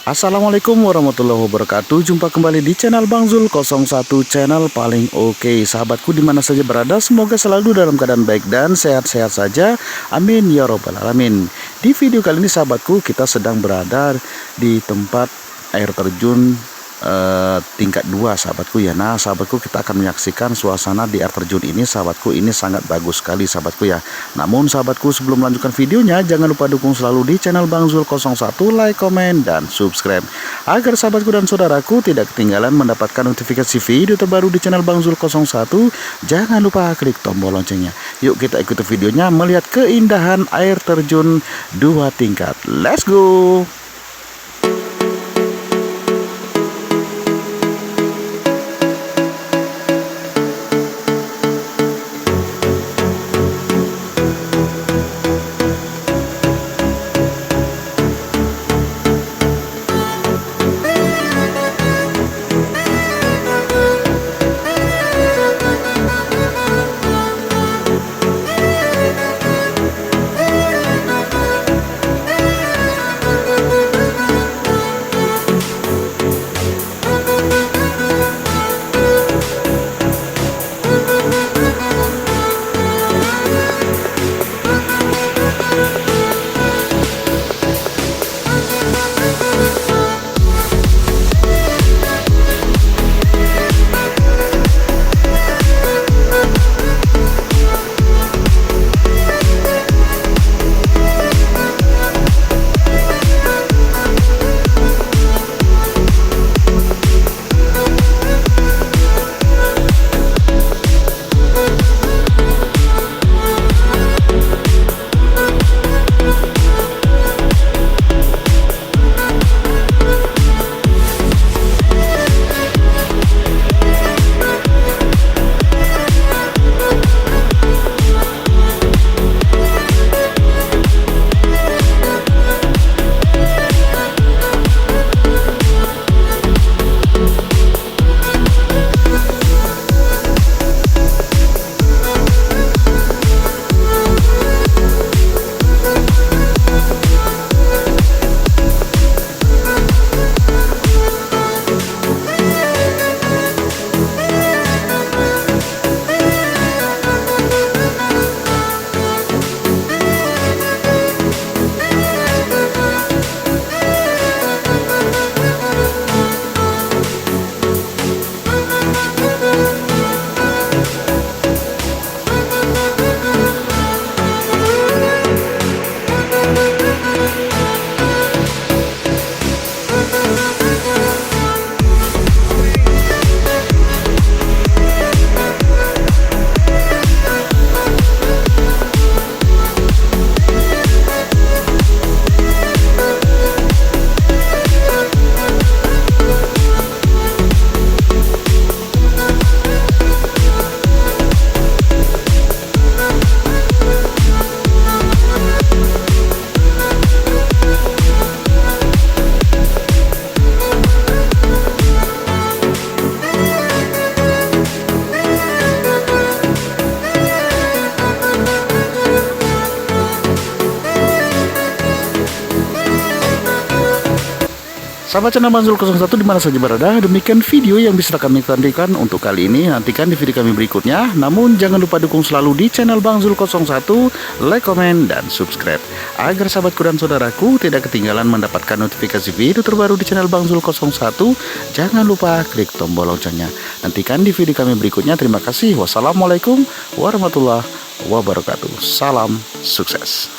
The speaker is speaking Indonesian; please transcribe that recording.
Assalamualaikum warahmatullahi wabarakatuh. Jumpa kembali di channel Bang Zul 01, channel paling oke. Sahabatku dimana saja berada, semoga selalu dalam keadaan baik dan sehat-sehat saja. Amin ya robbal alamin. Di video kali ini sahabatku, kita sedang berada di tempat air terjun tingkat 2 sahabatku ya. Nah sahabatku, kita akan menyaksikan suasana di air terjun ini sahabatku. Ini sangat bagus sekali sahabatku ya. Namun sahabatku, sebelum melanjutkan videonya, jangan lupa dukung selalu di channel Bang Zul 01, like, komen, dan subscribe, agar sahabatku dan saudaraku tidak ketinggalan mendapatkan notifikasi video terbaru di channel Bang Zul 01. Jangan lupa klik tombol loncengnya. Yuk kita ikuti videonya melihat keindahan air terjun 2 tingkat. Let's go. Sahabat channel Bang Zul 01 dimana saja berada, demikian video yang bisa kami tampilkan untuk kali ini. Nantikan di video kami berikutnya. Namun jangan lupa dukung selalu di channel Bang Zul 01, like, komen, dan subscribe, agar sahabatku dan saudaraku tidak ketinggalan mendapatkan notifikasi video terbaru di channel Bang Zul 01. Jangan lupa klik tombol loncengnya. Nantikan di video kami berikutnya. Terima kasih. Wassalamualaikum warahmatullahi wabarakatuh. Salam sukses.